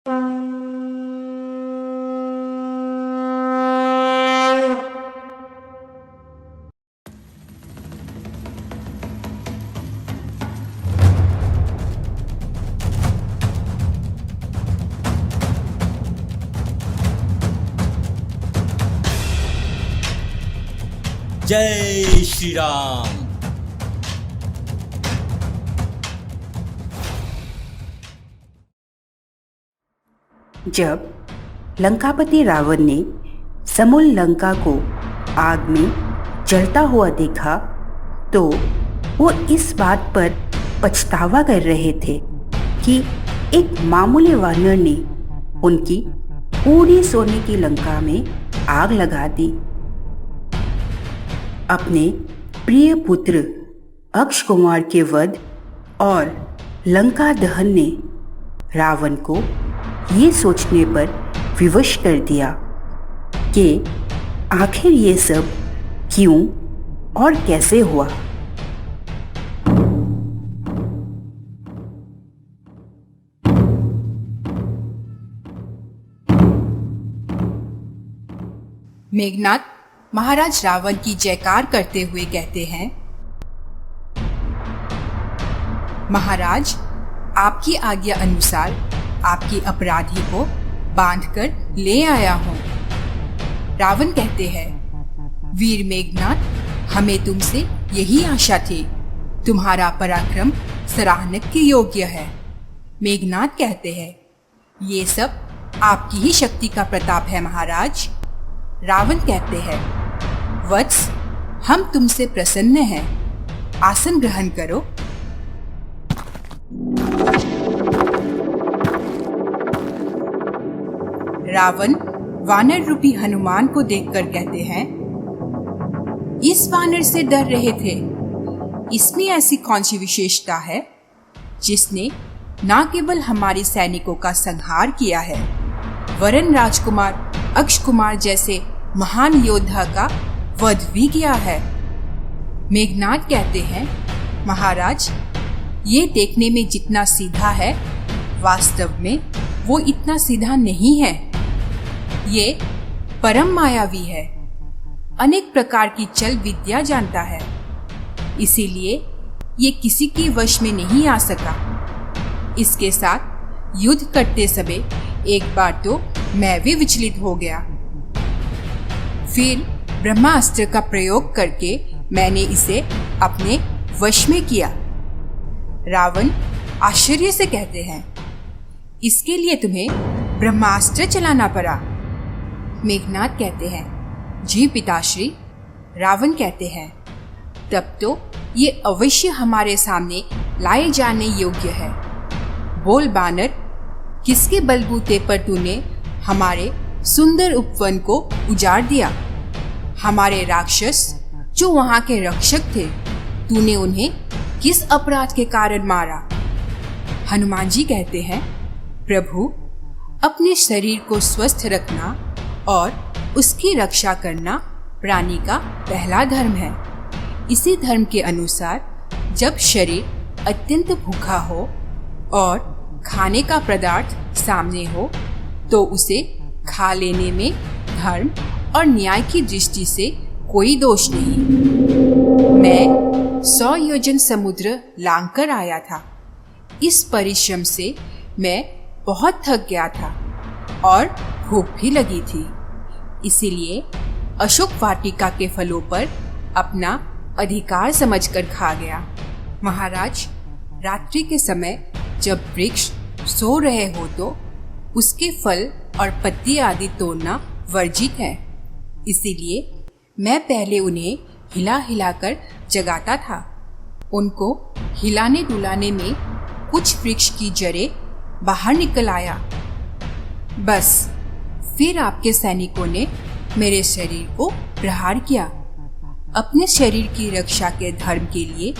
जय श्री राम। जब लंकापति रावण ने समूल लंका को आग में जलता हुआ देखा तो वो इस बात पर पछतावा कर रहे थे कि एक मामूली वानर ने उनकी पूरी सोने की लंका में आग लगा दी। अपने प्रिय पुत्र अक्ष कुमार के वध और लंका दहन ने रावण को ये सोचने पर विवश कर दिया कि आखिर ये सब क्यों और कैसे हुआ। मेघनाद महाराज रावण की जयकार करते हुए कहते हैं, महाराज, आपकी आज्ञा अनुसार आपकी अपराधी को बांधकर ले आया हूँ। रावण कहते हैं, वीर मेघनाद, हमें तुमसे यही आशा थी। तुम्हारा पराक्रम सराहना के योग्य है। मेघनाद कहते हैं, ये सब आपकी ही शक्ति का प्रताप है महाराज। रावण कहते हैं, वत्स, हम तुमसे प्रसन्न हैं। आसन ग्रहण करो। रावण वानर रूपी हनुमान को देखकर कहते हैं, इस वानर से डर रहे थे। इसमें ऐसी कौन सी विशेषता है जिसने न केवल हमारे सैनिकों का संहार किया है, वरन राजकुमार अक्ष कुमार जैसे महान योद्धा का वध भी किया है। मेघनाद कहते हैं, महाराज, ये देखने में जितना सीधा है, वास्तव में वो इतना सीधा नहीं है। ये परम मायावी है, अनेक प्रकार की चल विद्या जानता है, इसीलिए ये किसी के वश में नहीं आ सका। इसके साथ युद्ध करते समय एक बार तो मैं भी विचलित हो गया। फिर ब्रह्मास्त्र का प्रयोग करके मैंने इसे अपने वश में किया। रावण आश्चर्य से कहते हैं, इसके लिए तुम्हें ब्रह्मास्त्र चलाना पड़ा? मेघनाद कहते हैं, जी पिताश्री। रावण कहते हैं, तब तो ये अवश्य हमारे सामने लाए जाने योग्य है। बोल बानर, किसके बलबूते पर तूने हमारे सुंदर उपवन को उजाड़ दिया? हमारे राक्षस जो वहां के रक्षक थे, तूने उन्हें किस अपराध के कारण मारा? हनुमान जी कहते हैं, प्रभु, अपने शरीर को स्वस्थ रखना और उसकी रक्षा करना प्राणी का पहला धर्म है। इसी धर्म के अनुसार जब शरीर अत्यंत भूखा हो और खाने का पदार्थ सामने हो तो उसे खा लेने में धर्म और न्याय की दृष्टि से कोई दोष नहीं। मैं 100 योजन समुद्र लांघ कर आया था। इस परिश्रम से मैं बहुत थक गया था और भूख भी लगी थी, इसीलिए अशोक वाटिका के फलों पर अपना अधिकार समझकर खा गया। महाराज, रात्रि के समय जब वृक्ष सो रहे हो तो उसके फल और पत्ती आदि तोड़ना वर्जित है, इसीलिए मैं पहले उन्हें हिला हिलाकर जगाता था। उनको हिलाने डुलाने में कुछ वृक्ष की जड़ें बाहर निकल आया। बस फिर आपके सैनिकों ने मेरे शरीर को प्रहार किया। अपने शरीर की रक्षा के धर्म के लिए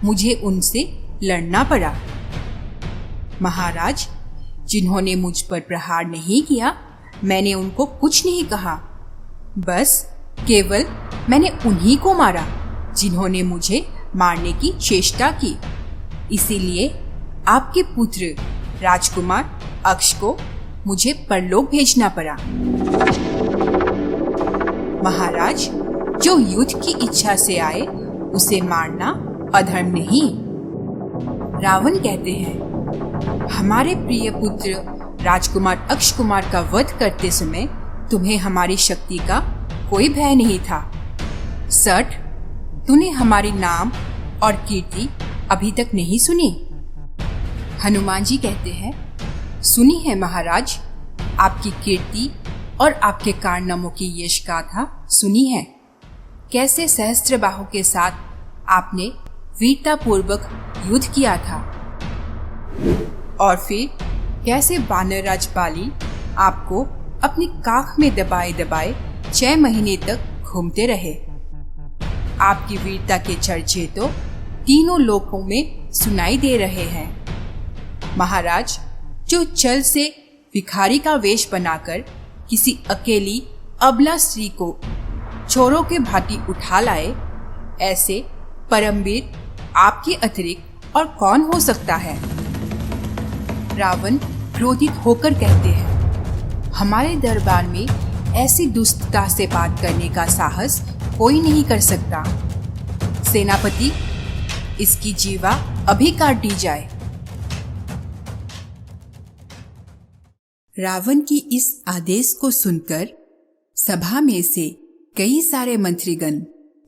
मुझे उनसे लड़ना पड़ा। महाराज, जिन्होंने मुझ पर प्रहार नहीं किया, मैंने उनको कुछ नहीं कहा। बस केवल मैंने उन्हीं को मारा जिन्होंने मुझे मारने की चेष्टा की। इसीलिए आपके पुत्र राजकुमार अक्ष को मुझे परलोक भेजना पड़ा। महाराज, जो युद्ध की इच्छा से आए उसे मारना अधर्म नहीं। रावण कहते हैं, हमारे प्रिय पुत्र राजकुमार अक्ष कुमार का वध करते समय तुम्हें हमारी शक्ति का कोई भय नहीं था। सठ, तूने हमारी नाम और कीर्ति अभी तक नहीं सुनी? हनुमान जी कहते हैं, सुनी है महाराज, आपकी कीर्ति और आपके कारनामों की यश गाथा सुनी है। कैसे सहस्त्रबाहु के साथ आपने वीरता पूर्वक युद्ध किया था और फिर कैसे वानरराज बाली आपको अपनी काख में दबाए दबाए 6 महीने तक घूमते रहे। आपकी वीरता के चर्चे तो तीनों लोकों में सुनाई दे रहे हैं। महाराज, जो चल से भिखारी का वेश बनाकर किसी अकेली अबला स्त्री को चोरों के भांति उठा लाए, ऐसे परमवीर आपके अतिरिक्त और कौन हो सकता है? रावण क्रोधित होकर कहते हैं, हमारे दरबार में ऐसी दुष्टता से बात करने का साहस कोई नहीं कर सकता। सेनापति, इसकी जीवा अभी काट दी जाए। रावण की इस आदेश को सुनकर सभा में से कई सारे मंत्रीगण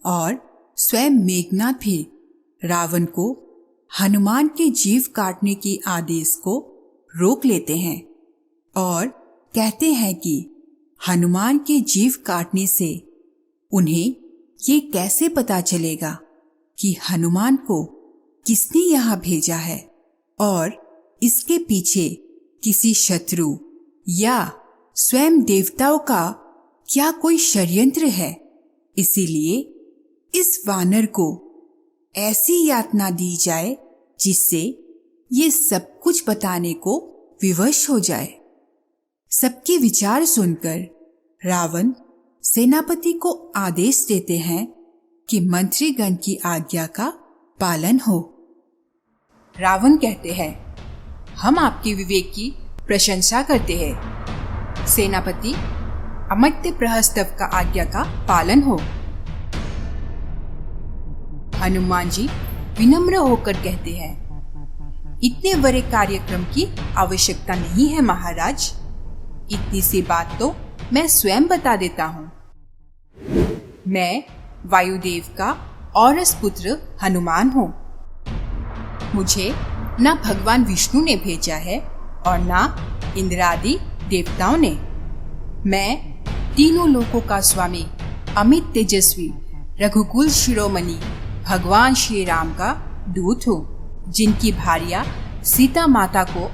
और स्वयं मेघनाथ भी रावण को हनुमान के जीव काटने की आदेश को रोक लेते हैं और कहते हैं कि हनुमान के जीव काटने से उन्हें ये कैसे पता चलेगा कि हनुमान को किसने यहाँ भेजा है और इसके पीछे किसी शत्रु या स्वयं देवताओं का क्या कोई षड्यंत्र है। इसीलिए इस वानर को ऐसी यातना दी जाए जिससे ये सब कुछ बताने को विवश हो जाए। सबके विचार सुनकर रावण सेनापति को आदेश देते हैं कि मंत्रीगण की आज्ञा का पालन हो। रावण कहते हैं, हम आपके विवेक की प्रशंसा करते हैं। सेनापति, अमर्त्य प्रहस्तव का आज्ञा का पालन हो। हनुमान जी विनम्र होकर कहते हैं, इतने बड़े कार्यक्रम की आवश्यकता नहीं है महाराज। इतनी सी बात तो मैं स्वयं बता देता हूँ। मैं वायुदेव का औरस पुत्र हनुमान हूँ। मुझे न भगवान विष्णु ने भेजा है और न इंद्र आदि देवताओं ने। मैं तीनों लोकों का स्वामी, अमित तेजस्वी, रघुकुल शिरोमणि भगवान श्री राम का दूत हूँ, जिनकी भार्या सीता माता को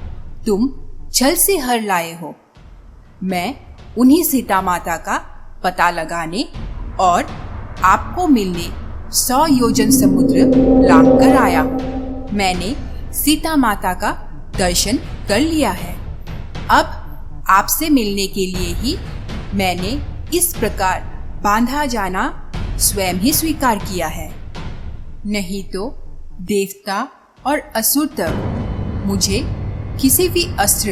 तुम छल से हर लाए हो। मैं उन्हीं सीता माता का पता लगाने और आपको मिलने 100 योजन समुद्र लांघ कर आया हूँ। मैंने सीता माता का दर्शन कर लिया है। अब आपसे मिलने के लिए ही मैंने इस प्रकार बांधा जाना स्वयं ही स्वीकार किया है। नहीं तो देवता और असुर तक मुझे किसी भी अस्त्र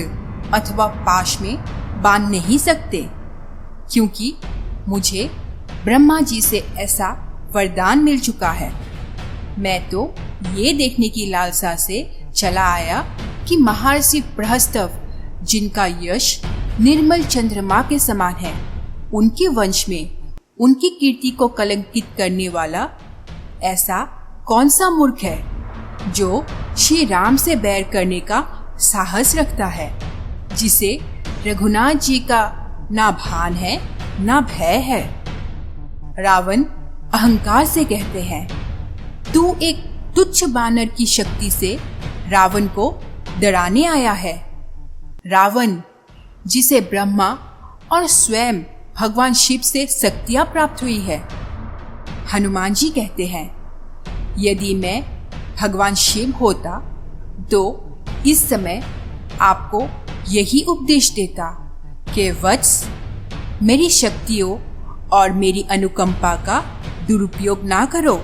अथवा पाश में बांध नहीं सकते, क्योंकि मुझे ब्रह्मा जी से ऐसा वरदान मिल चुका है। मैं तो ये देखने की लालसा से चला आया कि महर्षि प्रहस्तव, जिनका यश निर्मल चंद्रमा के समान है, उनके वंश में उनकी कीर्ति को कलंकित करने वाला ऐसा कौन सा मूर्ख है जो श्री राम से बैर करने का साहस रखता है, जिसे रघुनाथ जी का ना भान है ना भय है। रावण अहंकार से कहते हैं, तू एक तुच्छ बानर की शक्ति से रावण को डराने आया है। रावण, जिसे ब्रह्मा और स्वयं भगवान शिव से शक्तियां प्राप्त हुई है। हनुमान जी कहते हैं, यदि मैं भगवान शिव होता तो इस समय आपको यही उपदेश देता कि वत्स, मेरी शक्तियों और मेरी अनुकंपा का दुरुपयोग ना करो।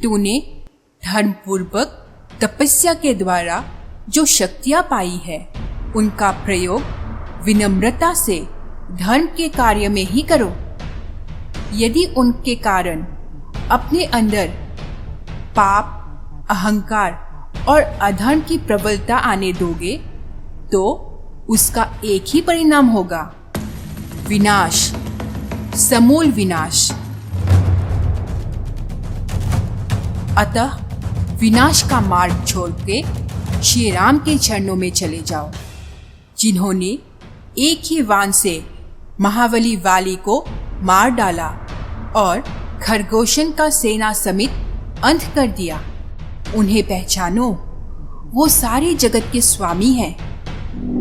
तूने धर्मपूर्वक तपस्या के द्वारा जो शक्तियां पाई है, उनका प्रयोग विनम्रता से धर्म के कार्य में ही करो। यदि उनके कारण अपने अंदर पाप, अहंकार और अधर्म की प्रबलता आने दोगे तो उसका एक ही परिणाम होगा, विनाश, समूल विनाश। अतः विनाश का मार्ग छोड़ के श्री राम के चरणों में चले जाओ, जिन्होंने एक ही वाण से महाबली वाली को मार डाला और खरगोशन का सेना समेत अंत कर दिया। उन्हें पहचानो, वो सारे जगत के स्वामी हैं।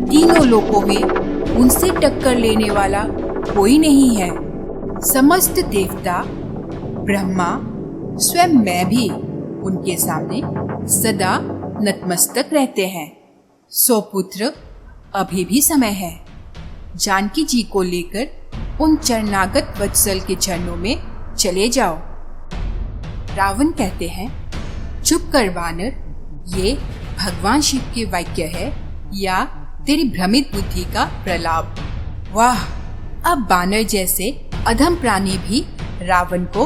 तीनों लोकों में उनसे टक्कर लेने वाला कोई नहीं है। समस्त देवता, ब्रह्मा, स्वयं मैं भी उनके सामने सदा नतमस्तक रहते हैं। सो पुत्र, अभी भी समय है। जानकी जी को लेकर उन चरणागत वत्सल के चरणों में चले जाओ। रावण कहते हैं, चुप कर वानर, ये भगवान शिव के वाक्य है या तेरी भ्रमित बुद्धि का प्रलाप। वाह, अब वानर जैसे अधम प्राणी भी रावण को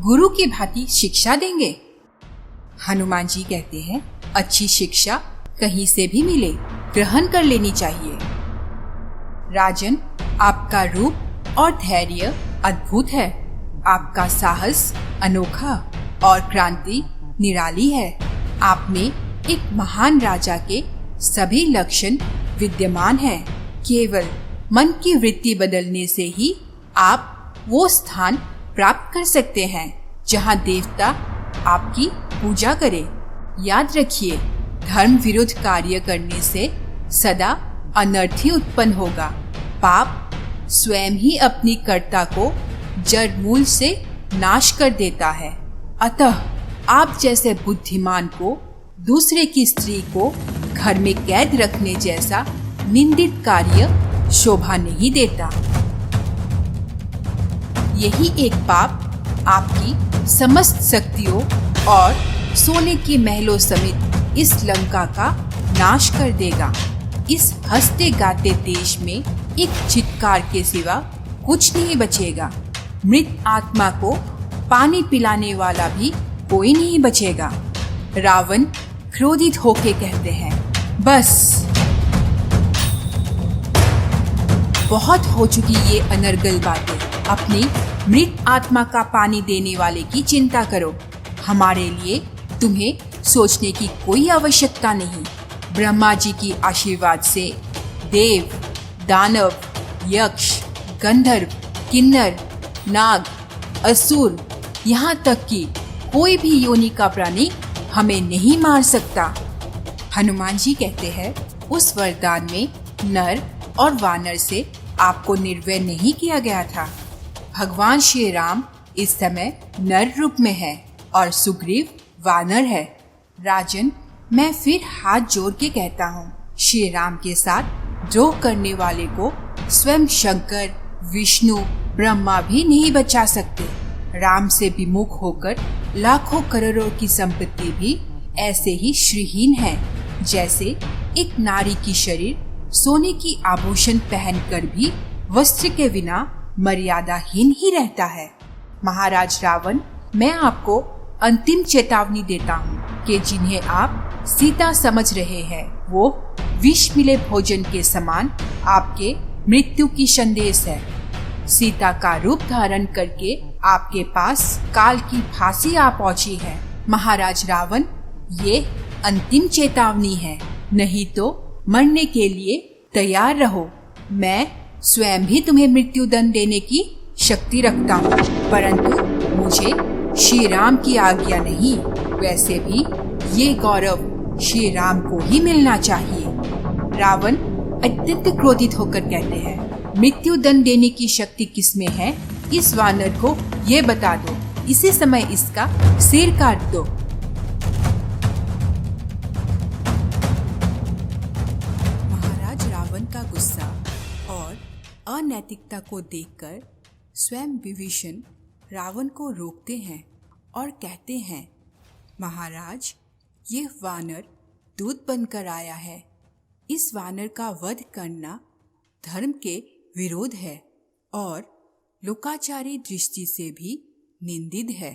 गुरु की भांति शिक्षा देंगे। हनुमान जी कहते हैं, अच्छी शिक्षा कहीं से भी मिले ग्रहण कर लेनी चाहिए। राजन, आपका रूप और धैर्य अद्भुत है। आपका साहस अनोखा और क्रांति निराली है। आप में एक महान राजा के सभी लक्षण विद्यमान हैं। केवल मन की वृत्ति बदलने से ही आप वो स्थान प्राप्त कर सकते हैं जहाँ देवता आपकी पूजा करे। याद रखिए, धर्म विरुद्ध कार्य करने से सदा अनर्थ ही उत्पन्न होगा। पाप स्वयं ही अपनी कर्ता को जड़ मूल से नाश कर देता है। अतः आप जैसे बुद्धिमान को दूसरे की स्त्री को घर में कैद रखने जैसा निंदित कार्य शोभा नहीं देता। यही एक पाप आपकी समस्त शक्तियों और सोने के महलों समेत इस लंका का नाश कर देगा। इस हंसते गाते देश में एक चित्कार के सिवा कुछ नहीं बचेगा। मृत आत्मा को पानी पिलाने वाला भी कोई नहीं बचेगा। रावण क्रोधित होके कहते हैं, बस बहुत हो चुकी ये अनर्गल बातें। अपनी मृत आत्मा का पानी देने वाले की चिंता करो। हमारे लिए तुम्हें सोचने की कोई आवश्यकता नहीं। ब्रह्मा जी की आशीर्वाद से देव, दानव, यक्ष, गंधर्व, किन्नर, नाग, असुर, यहाँ तक कि कोई भी योनि का प्राणी हमें नहीं मार सकता। हनुमान जी कहते हैं, उस वरदान में नर और वानर से आपको निर्वय नहीं किया गया था। भगवान श्री राम इस समय नर रूप में है और सुग्रीव वानर है। राजन, मैं फिर हाथ जोड़ के कहता हूँ, श्री राम के साथ द्रोह करने वाले को स्वयं शंकर, विष्णु, ब्रह्मा भी नहीं बचा सकते। राम से विमुख होकर लाखों करोड़ों की संपत्ति भी ऐसे ही श्रीहीन है, जैसे एक नारी की शरीर सोने की आभूषण पहनकर भी वस्त्र के बिना मर्यादाहीन ही रहता है। महाराज रावण, मैं आपको अंतिम चेतावनी देता हूँ कि जिन्हें आप सीता समझ रहे हैं वो विष मिले भोजन के समान आपके मृत्यु की संदेश है। सीता का रूप धारण करके आपके पास काल की फांसी आ पहुंची है। महाराज रावण, ये अंतिम चेतावनी है, नहीं तो मरने के लिए तैयार रहो। मैं स्वयं भी तुम्हें मृत्यु दंड देने की शक्ति रखता हूँ, परंतु मुझे श्री राम की आज्ञा नहीं। वैसे भी ये गौरव श्री राम को ही मिलना चाहिए। रावण अत्यंत क्रोधित होकर कहते हैं, मृत्यु दंड देने की शक्ति किसमें है? इस वानर को ये बता दो, इसी समय इसका सिर काट दो। महाराज रावण का गुस्सा और अनैतिकता को देखकर स्वयं विभीषण रावण को रोकते हैं और कहते हैं, महाराज, ये वानर दूत बनकर आया है। इस वानर का वध करना धर्म के विरोध है और लोकाचारी दृष्टि से भी निंदित है।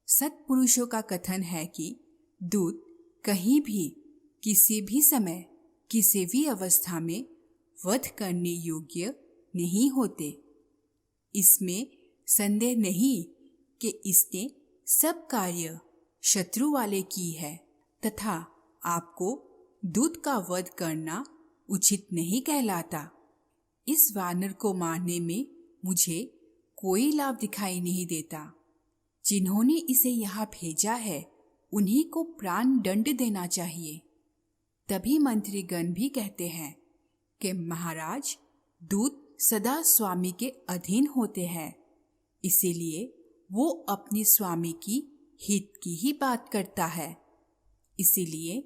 सत्पुरुषों का कथन है कि दूत कहीं भी, किसी भी समय, किसी भी अवस्था में वध करने योग्य नहीं होते। इसमें संदेह नहीं कि इसने सब कार्य शत्रु वाले की है तथा आपको दूत का वध करना उचित नहीं कहलाता। इस वानर को मारने में मुझे कोई लाभ दिखाई नहीं देता। जिन्होंने इसे यहाँ भेजा है उन्हीं को प्राण दंड देना चाहिए। तभी मंत्रीगण भी कहते हैं कि महाराज, दूत सदा स्वामी के अधीन होते हैं, इसीलिए वो अपने स्वामी की हित की ही बात करता है। इसीलिए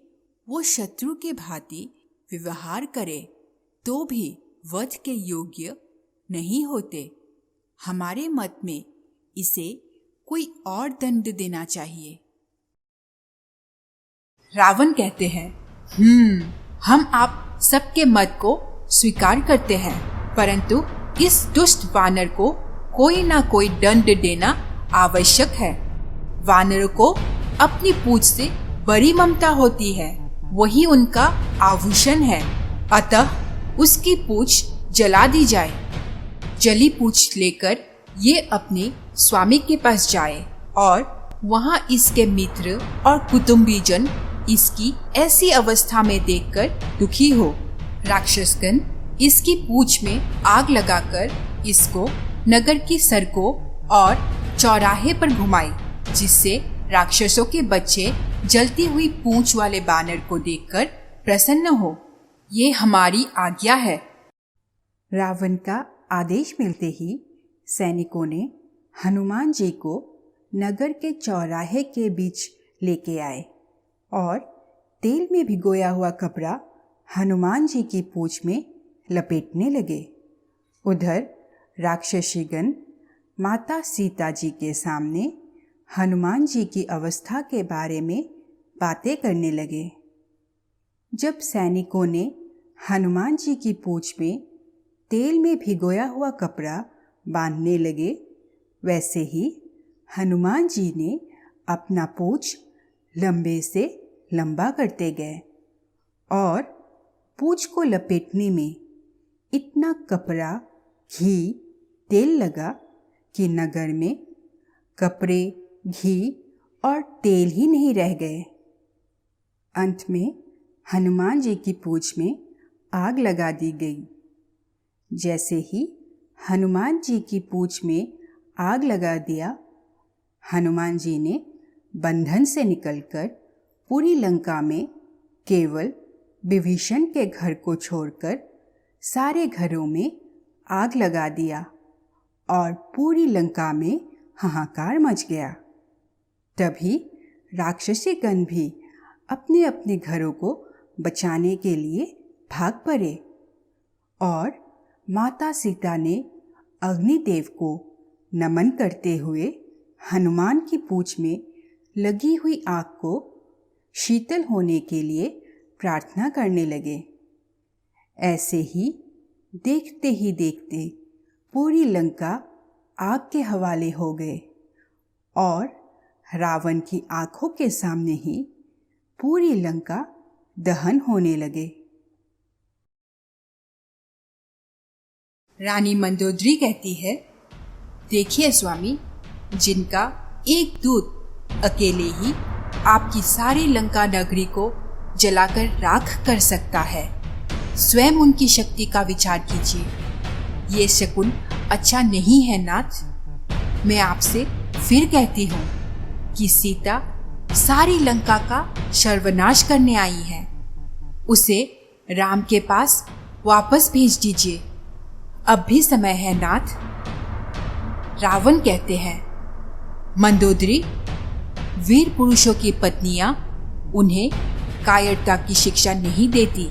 वो शत्रु के भांति व्यवहार करे तो भी वध के योग्य नहीं होते। हमारे मत में इसे कोई और दंड देना चाहिए। रावण कहते हैं, हम आप सबके मत को स्वीकार करते हैं, परंतु इस दुष्ट वानर को कोई ना कोई दंड देना आवश्यक है। वानरों को अपनी पूंछ से बड़ी ममता होती है, वही उनका आभूषण है, अतः उसकी पूंछ जला दी जाए। जली पूंछ लेकर ये अपने स्वामी के पास जाए और वहाँ इसके मित्र और कुटुंबीजन इसकी ऐसी अवस्था में देखकर दुखी हो। राक्षसगण इसकी पूंछ में आग लगाकर इसको नगर की सड़कों और चौराहे पर घुमाए, जिससे राक्षसों के बच्चे जलती हुई पूंछ वाले बानर को देखकर प्रसन्न हो। ये हमारी आज्ञा है। रावण का आदेश मिलते ही सैनिकों ने हनुमान जी को नगर के चौराहे के बीच लेके आए और तेल में भिगोया हुआ कपड़ा हनुमान जी की पूंछ में लपेटने लगे। उधर राक्षसीगण माता सीता जी के सामने हनुमान जी की अवस्था के बारे में बातें करने लगे। जब सैनिकों ने हनुमान जी की पूंछ में तेल में भिगोया हुआ कपड़ा बांधने लगे, वैसे ही हनुमान जी ने अपना पूंछ लंबे से लंबा करते गए और पूंछ को लपेटने में इतना कपड़ा, घी, तेल लगा कि नगर में कपड़े, घी और तेल ही नहीं रह गए। अंत में हनुमान जी की पूंछ में आग लगा दी गई। जैसे ही हनुमान जी की पूंछ में आग लगा दिया, हनुमान जी ने बंधन से निकलकर पूरी लंका में केवल विभीषण के घर को छोड़कर सारे घरों में आग लगा दिया और पूरी लंका में हाहाकार मच गया। तभी राक्षसी गण भी अपने अपने घरों को बचाने के लिए भाग पड़े और माता सीता ने अग्निदेव को नमन करते हुए हनुमान की पूंछ में लगी हुई आग को शीतल होने के लिए प्रार्थना करने लगे। ऐसे ही देखते पूरी लंका आग के हवाले हो गए और रावण की आंखों के सामने ही पूरी लंका दहन होने लगे। रानी मंदोदरी कहती है, देखिए स्वामी, जिनका एक दूत अकेले ही आपकी सारी लंका नगरी को जलाकर राख कर सकता है, स्वयं उनकी शक्ति का विचार कीजिए। ये शकुन अच्छा नहीं है नाथ। मैं आपसे फिर कहती हूँ कि सीता सारी लंका का सर्वनाश करने आई है। उसे राम के पास वापस भेज दीजिए, अब भी समय है नाथ। रावण कहते हैं, मंदोदरी, वीर पुरुषों की पत्नियां उन्हें कायरता की शिक्षा नहीं देती।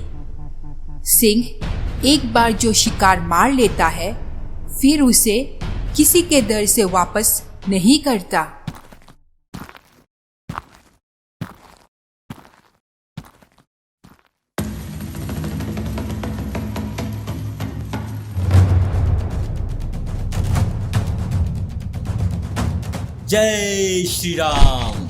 सिंह एक बार जो शिकार मार लेता है, फिर उसे किसी के डर से वापस नहीं करता। जय श्री राम।